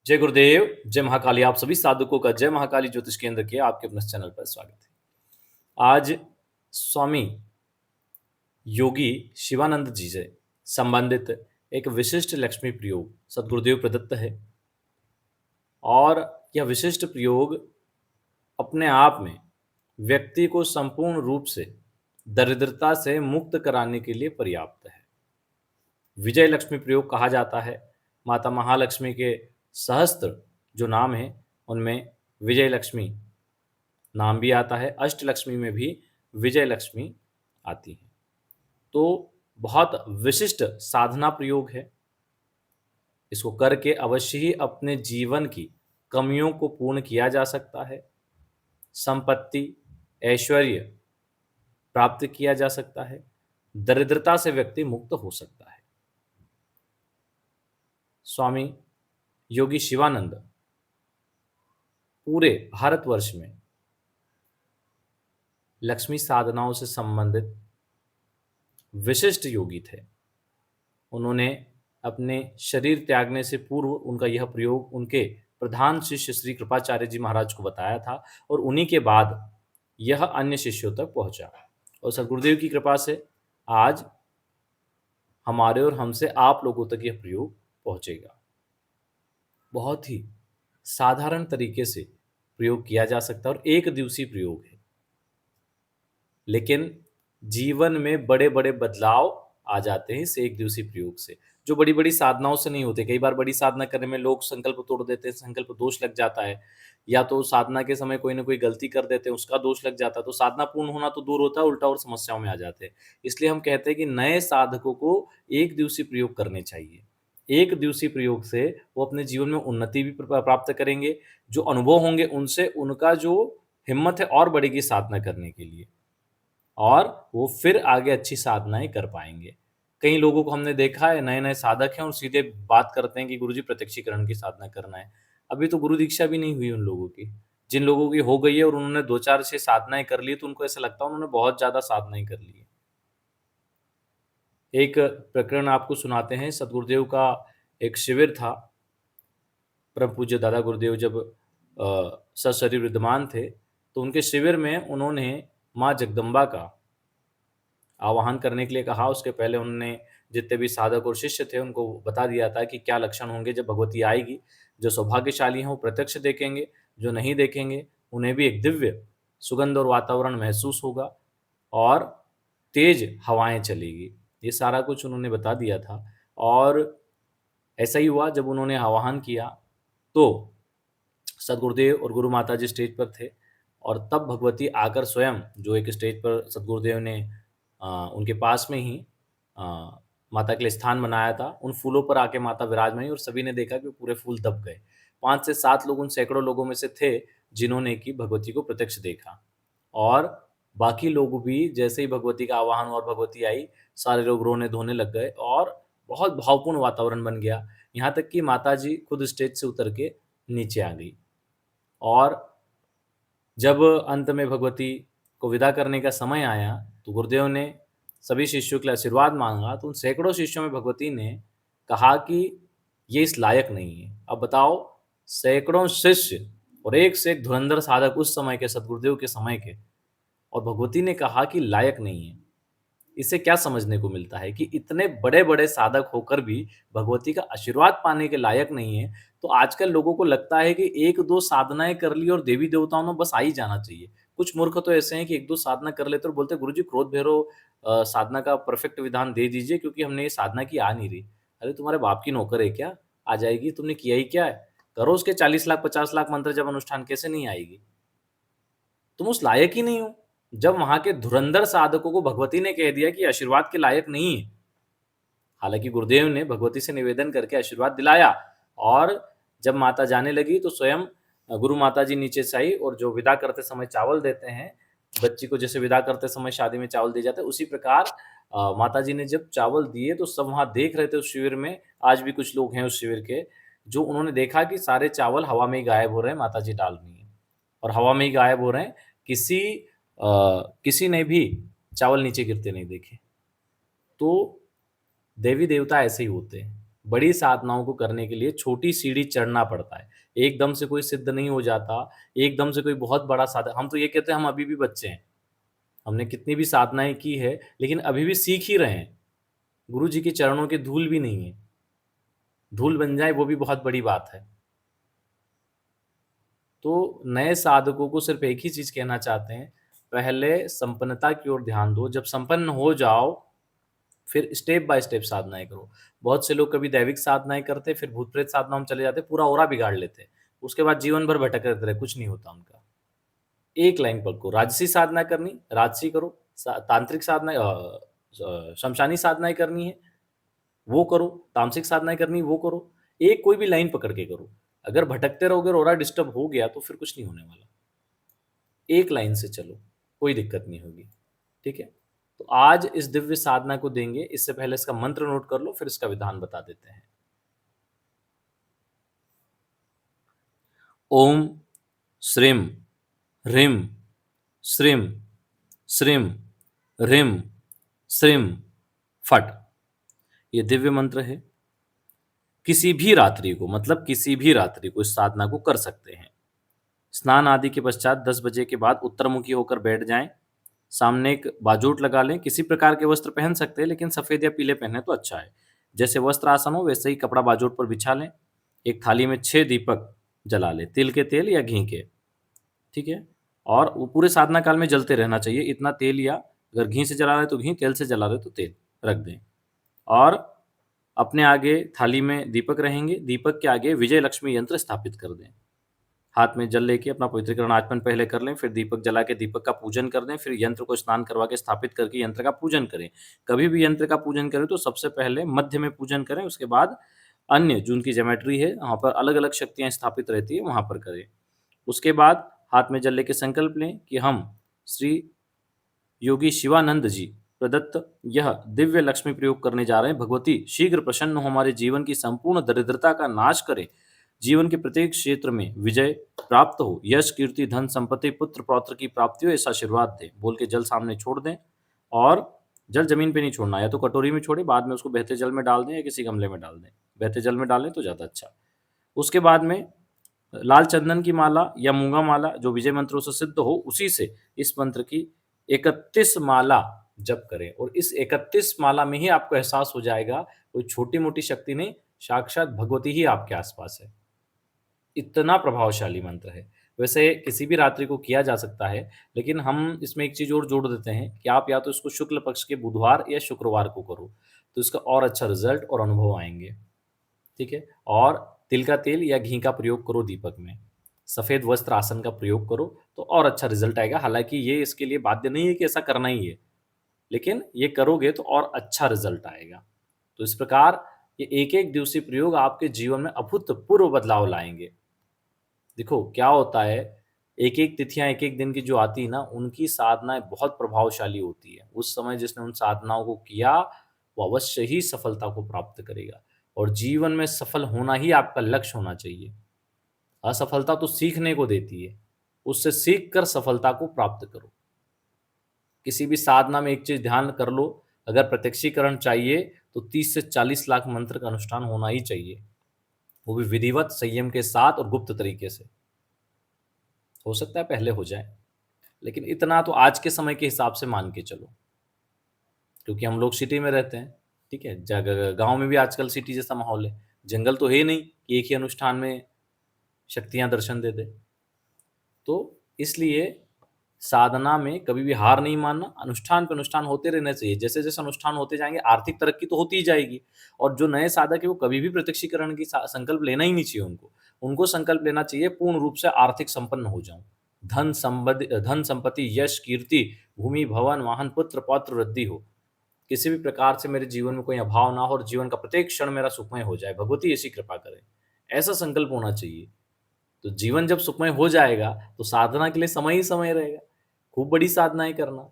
जय गुरुदेव, जय महाकाली। आप सभी साधकों का जय महाकाली ज्योतिष केंद्र के आपके अपने चैनल पर स्वागत है। आज स्वामी योगी शिवानंद जी से संबंधित एक विशिष्ट लक्ष्मी प्रयोग सद्गुरुदेव प्रदत्त है और यह विशिष्ट प्रयोग अपने आप में व्यक्ति को संपूर्ण रूप से दरिद्रता से मुक्त कराने के लिए पर्याप्त है। विजय लक्ष्मी प्रयोग कहा जाता है। माता महालक्ष्मी के सहस्त्र जो नाम हैं उनमें विजय लक्ष्मी नाम भी आता है। अष्टलक्ष्मी में भी विजय लक्ष्मी आती है। तो बहुत विशिष्ट साधना प्रयोग है। इसको करके अवश्य ही अपने जीवन की कमियों को पूर्ण किया जा सकता है। संपत्ति, ऐश्वर्य प्राप्त किया जा सकता है। दरिद्रता से व्यक्ति मुक्त हो सकता है। स्वामी योगी शिवानंद पूरे भारतवर्ष में लक्ष्मी साधनाओं से संबंधित विशिष्ट योगी थे। उन्होंने अपने शरीर त्यागने से पूर्व उनका यह प्रयोग उनके प्रधान शिष्य श्री कृपाचार्य जी महाराज को बताया था और उन्हीं के बाद यह अन्य शिष्यों तक पहुंचा और सद्गुरुदेव की कृपा से आज हमारे और हमसे आप लोगों तक यह प्रयोग पहुंचेगा। बहुत ही साधारण तरीके से प्रयोग किया जा सकता है और एक दिवसीय प्रयोग है, लेकिन जीवन में बड़े बड़े बदलाव आ जाते हैं इस एक दिवसीय प्रयोग से, जो बड़ी बड़ी साधनाओं से नहीं होते। कई बार बड़ी साधना करने में लोग संकल्प तोड़ देते हैं, संकल्प दोष लग जाता है, या तो साधना के समय कोई ना कोई गलती कर देते हैं, उसका दोष लग जाता है, तो साधना पूर्ण होना तो दूर होता है, उल्टा और समस्याओं में आ जाते हैं। इसलिए हम कहते हैं कि नए साधकों को एक दिवसीय प्रयोग करने चाहिए। एक दिवसीय प्रयोग से वो अपने जीवन में उन्नति भी प्राप्त करेंगे। जो अनुभव होंगे उनसे उनका जो हिम्मत है और बढ़ेगी साधना करने के लिए, और वो फिर आगे अच्छी साधनाएँ कर पाएँगे। कई लोगों को हमने देखा है, नए-नए साधक हैं और सीधे बात करते हैं कि गुरुजी प्रत्यक्षीकरण की साधना करना है। अभी तो गुरु दीक्षा भी नहीं हुई उन लोगों की। जिन लोगों की हो गई है और उन्होंने 2-4-6 साधनाएँ कर ली, तो उनको ऐसा लगता है उन्होंने बहुत ज़्यादा साधनाएँ कर ली है। एक प्रकरण आपको सुनाते हैं। सद्गुरुदेव का एक शिविर था। परम पूज्य दादा गुरुदेव जब सशरीर विद्यमान थे, तो उनके शिविर में उन्होंने माँ जगदम्बा का आवाहन करने के लिए कहा। उसके पहले उन्होंने जितने भी साधक और शिष्य थे उनको बता दिया था कि क्या लक्षण होंगे जब भगवती आएगी। जो सौभाग्यशाली हैं वो प्रत्यक्ष देखेंगे, जो नहीं देखेंगे उन्हें भी एक दिव्य सुगंध और वातावरण महसूस होगा और तेज हवाएं चलेगी। ये सारा कुछ उन्होंने बता दिया था और ऐसा ही हुआ। जब उन्होंने आवाहन किया तो सदगुरुदेव और गुरु माता जी स्टेज पर थे और तब भगवती आकर स्वयं, जो एक स्टेज पर सदगुरुदेव ने उनके पास में ही अ, माता के लिए स्थान बनाया था, उन फूलों पर आके माता विराजमान हुई और सभी ने देखा कि पूरे फूल दब गए। 5 से 7 लोग उन सैकड़ों लोगों में से थे जिन्होंने कि भगवती को प्रत्यक्ष देखा और बाकी लोग भी जैसे ही भगवती का आवाहन और भगवती आई, सारे लोग रोने-धोने लग गए और बहुत भावपूर्ण वातावरण बन गया। यहाँ तक कि माताजी खुद स्टेज से उतर के नीचे आ गई और जब अंत में भगवती को विदा करने का समय आया, तो गुरुदेव ने सभी शिष्यों के लिए आशीर्वाद माँगा, तो उन सैकड़ों शिष्यों में भगवती ने कहा कि ये इस लायक नहीं है। अब बताओ, सैकड़ों शिष्य और एक से एक धुरंधर साधक उस समय के, सद्गुरुदेव के समय के, और भगवती ने कहा कि लायक नहीं है। इससे क्या समझने को मिलता है कि इतने बड़े-बड़े साधक होकर भी भगवती का आशीर्वाद पाने के लायक नहीं है। तो आजकल लोगों को लगता है कि 1-2 साधनाएँ कर ली और देवी-देवताओं में बस आ ही जाना चाहिए। कुछ मूर्ख तो ऐसे हैं कि 1-2 साधना कर लेते और बोलते हैं, "गुरुजी क्रोध भैरव साधना का परफेक्ट विधान दे दीजिए क्योंकि हमने ये साधना की आ नहीं रही।" अरे तुम्हारे बाप की नौकर है क्या? आ जाएगी, तुमने किया ही क्या है? करो उसके 40 लाख 50 लाख मंत्र जप अनुष्ठान, कैसे नहीं आएगी? तुम उस लायक ही नहीं हो। जब वहाँ के धुरंधर साधकों को भगवती ने कह दिया कि आशीर्वाद के लायक नहीं है। हालाँकि गुरुदेव ने भगवती से निवेदन करके आशीर्वाद दिलाया और जब माता जाने लगी तो स्वयं गुरु माता जी नीचे से आई और जो विदा करते समय चावल देते हैं, बच्ची को जैसे विदा करते समय शादी में चावल दिए जाते हैं, उसी प्रकार माता जी ने जब चावल दिए तो सब वहाँ देख रहे थे उस शिविर में। आज भी कुछ लोग हैं उस शिविर के, जो उन्होंने देखा कि सारे चावल हवा में ही गायब हो रहे हैं, माता जी डाल रही हैं और हवा में ही गायब हो रहे हैं। किसी ने भी चावल नीचे गिरते नहीं देखे। तो देवी-देवता ऐसे ही होते हैं। बड़ी साधनाओं को करने के लिए छोटी सीढ़ी चढ़ना पड़ता है। एकदम से कोई सिद्ध नहीं हो जाता, एकदम से कोई बहुत बड़ा साधन हम तो ये कहते हैं हम अभी भी बच्चे हैं। हमने कितनी भी साधनाएँ की है, लेकिन अभी भी सीख ही रहे हैं। गुरु जी के चरणों की धूल भी नहीं है। धूल बन जाए वो भी बहुत बड़ी बात है। तो नए साधकों को सिर्फ़ एक ही चीज़ कहना चाहते हैं, पहले संपन्नता की ओर ध्यान दो, जब संपन्न हो जाओ, फिर स्टेप बाय स्टेप साधनाएँ करो। बहुत से लोग कभी दैविक साधनाएँ करते, फिर भूत-प्रेत साधनाओं में चले जाते, पूरा ऑरा बिगाड़ लेते। उसके बाद जीवन भर भटकते रहे, कुछ नहीं होता उनका। एक लाइन पकड़ो, राजसी साधना करनी, राजसी करो, तांत्रिक साधना शमशानी साधनाएँ करनी है, वो करो, तामसिक साधनाएँ करनी है, वो करो। एक कोई भी लाइन पकड़ के करो। अगर भटकते रहोगे और ऑरा डिस्टर्ब हो गया, तो फिर कुछ नहीं होने वाला। एक लाइन से चलो, कोई दिक्कत नहीं होगी, ठीक है? तो आज इस दिव्य साधना को देंगे, इससे पहले इसका मंत्र नोट कर लो, फिर इसका विधान बता देते हैं। ओम श्रीं ह्रीं श्रीं श्रीं ह्रीं श्रीं फट्। ये दिव्य मंत्र है। किसी भी रात्रि को मतलब किसी भी रात्रि को इस साधना को कर सकते हैं। स्नान आदि के पश्चात 10 बजे के बाद उत्तरमुखी होकर बैठ जाएं। सामने एक बाजूट लगा लें। किसी प्रकार के वस्त्र पहन सकते हैं, लेकिन सफ़ेद या पीले पहने तो अच्छा है। जैसे वस्त्र आसन हो वैसे ही कपड़ा बाजूट पर बिछा लें। एक थाली में 6 दीपक जला लें, तिल के तेल या घी के, ठीक है? और वो पूरे साधना काल में जलते रहना चाहिए। इतना तेल या अगर घी से जला रहे तो घी, तेल से जला रहे तो तेल रख दें। और अपने आगे थाली में दीपक रहेंगे, दीपक के आगे विजय लक्ष्मी यंत्र स्थापित कर दें। हाथ में जल लेके अपना पवित्रीकरण आचमन पहले कर लें, फिर दीपक जला के दीपक का पूजन कर दें, फिर यंत्र को स्नान करवा के स्थापित करके यंत्र का पूजन करें। कभी भी यंत्र का पूजन करें तो सबसे पहले मध्य में पूजन करें, उसके बाद अन्य जो उनकी ज्योमेट्री है, वहाँ पर अलग-अलग शक्तियाँ स्थापित रहती है, वहाँ पर करें। उसके बाद हाथ में जल लेके संकल्प लें कि हम श्री योगी शिवानंद जी प्रदत्त यह दिव्य लक्ष्मी प्रयोग करने जा रहे हैं। भगवती शीघ्र प्रसन्न हो, हमारे जीवन की संपूर्ण दरिद्रता का नाश करें, जीवन के प्रत्येक क्षेत्र में विजय प्राप्त हो, यश कीर्ति धन संपत्ति पुत्र पौत्र की प्राप्ति हो, ऐसा आशीर्वाद दें। बोल के जल सामने छोड़ दें और जल जमीन पे नहीं छोड़ना, या तो कटोरी में छोड़े, बाद में उसको बहते जल में डाल दें या किसी गमले में डाल दें। बहते जल में डालें तो ज़्यादा अच्छा। उसके बाद में लाल चंदन की माला या मूंगा माला जो विजय मंत्रों से सिद्ध हो, उसी से इस मंत्र की 31 माला जप करें, और इस 31 माला में ही आपको एहसास हो जाएगा कोई छोटी-मोटी शक्ति नहीं, साक्षात भगवती ही आपके आसपास है। इतना प्रभावशाली मंत्र है। वैसे किसी भी रात्रि को किया जा सकता है, लेकिन हम इसमें एक चीज़ और जोड़ देते हैं कि आप या तो इसको शुक्ल पक्ष के बुधवार या शुक्रवार को करो, तो इसका और अच्छा रिज़ल्ट और अनुभव आएँगे। ठीक है? और तिल का तेल या घी का प्रयोग करो दीपक में। सफ़ेद वस्त्र आसन का प्रयोग करो तो और अच्छा रिज़ल्ट आएगा। हालाँकि ये इसके लिए बाध्य नहीं है कि ऐसा करना ही है, लेकिन ये करोगे तो और अच्छा रिज़ल्ट आएगा। तो इस प्रकार ये एक-एक दिवसीय प्रयोग आपके जीवन में अभूतपूर्व बदलाव लाएँगे। देखो क्या होता है, एक-एक तिथियाँ एक-एक दिन की जो आती है ना, उनकी साधनाएँ बहुत प्रभावशाली होती है। उस समय जिसने उन साधनाओं को किया, वो अवश्य ही सफलता को प्राप्त करेगा, और जीवन में सफल होना ही आपका लक्ष्य होना चाहिए। असफलता तो सीखने को देती है, उससे सीख कर सफलता को प्राप्त करो। किसी भी साधना में एक चीज़ ध्यान कर लो, अगर प्रत्यक्षीकरण चाहिए तो 30 से 40 लाख मंत्र का अनुष्ठान होना ही चाहिए, वो भी विधिवत, संयम के साथ और गुप्त तरीके से। हो सकता है पहले हो जाए, लेकिन इतना तो आज के समय के हिसाब से मान के चलो, क्योंकि हम लोग सिटी में रहते हैं, ठीक है? गाँव में भी आजकल सिटी जैसा माहौल है। जंगल तो है ही नहीं कि एक ही अनुष्ठान में शक्तियाँ दर्शन दे दे। तो इसलिए साधना में कभी भी हार नहीं मानना, अनुष्ठान पे अनुष्ठान होते रहने चाहिए। जैसे-जैसे अनुष्ठान होते जाएँगे, आर्थिक तरक्की तो होती ही जाएगी, और जो नए साधक है, वो कभी भी प्रत्यक्षीकरण की संकल्प लेना ही नहीं चाहिए उनको। उनको संकल्प लेना चाहिए पूर्ण रूप से आर्थिक संपन्न हो जाऊँ। धन संपत्ति, यश, कीर्ति, भूमि, भवन, वाहन, पुत्र, पौत्र वृद्धि हो। किसी भी प्रकार से मेरे जीवन में कोई अभाव ना हो और जीवन का प्रत्येक क्षण मेरा सुखमय हो जाए। भगवती ऐसी कृपा करे। ऐसा संकल्प होना चाहिए। तो जीवन जब सुखमय हो जाएगा, तो साधना के लिए समय ही समय रहेगा। खूब बड़ी साधनाएँ करना।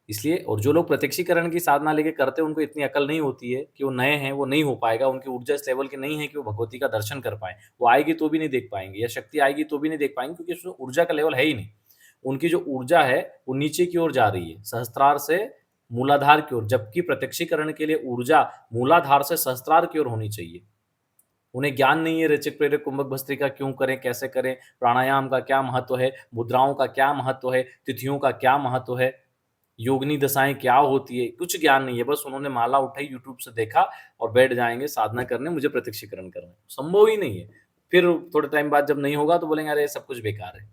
इसलिए, और जो लोग प्रत्यक्षीकरण की साधना लेके करते हैं, उनको इतनी अकल नहीं होती है कि वो नए हैं, वो नहीं हो पाएगा, उनकी ऊर्जा इस लेवल की नहीं है कि वो भगवती का दर्शन कर पाएँ। वो आएगी तो भी नहीं देख पाएँगे, या शक्ति आएगी तो भी नहीं देख पाएँगे, क्योंकि उसमें ऊर्जा का लेवल है ही नहीं। उनकी जो ऊर्जा है, वो नीचे की ओर जा रही है। सहस्त्रार से मूलाधार की ओर, जबकि प्रत्यक्षीकरण के लिए ऊर्जा मूलाधार से सहस्त्रार की ओर होनी चाहिए। उन्हें ज्ञान नहीं है रेचक, प्रेरक, कुंभक, भस्त्रिका क्यों करें, कैसे करें, प्राणायाम का क्या महत्व है, मुद्राओं का क्या महत्व है, तिथियों का क्या महत्व है, योगिनी दशाएँ क्या होती है, कुछ ज्ञान नहीं है। बस उन्होंने माला उठाई, यूट्यूब से देखा और बैठ जाएँगे साधना करने, मुझे प्रत्यक्षीकरण करना है। संभव ही नहीं है। फिर थोड़े टाइम बाद जब नहीं होगा तो बोलेंगे अरे सब कुछ बेकार है।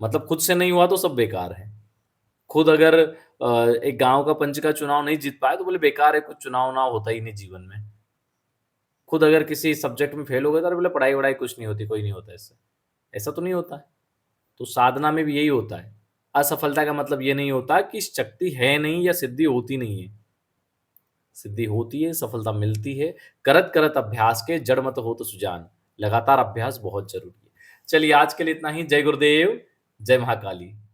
मतलब खुद से नहीं हुआ तो सब बेकार है। खुद अगर एक गाँव का पंच का चुनाव नहीं जीत पाए तो बोले बेकार है, कुछ चुनाव-वुनाव होता ही नहीं जीवन में। खुद अगर किसी सब्जेक्ट में फेल हो गए तो अरे बोले पढ़ाई-वढ़ाई कुछ नहीं होती, कोई नहीं होता इससे। ऐसा तो नहीं होता है। तो साधना में भी यही होता है। असफलता का मतलब ये नहीं होता कि शक्ति है नहीं या सिद्धि होती नहीं है। सिद्धि होती है, सफलता मिलती है। करत करत अभ्यास के जड़ मत होत सुजान। लगातार अभ्यास बहुत ज़रूरी है। चलिए आज के लिए इतना ही। जय गुरुदेव, जय महाकाली।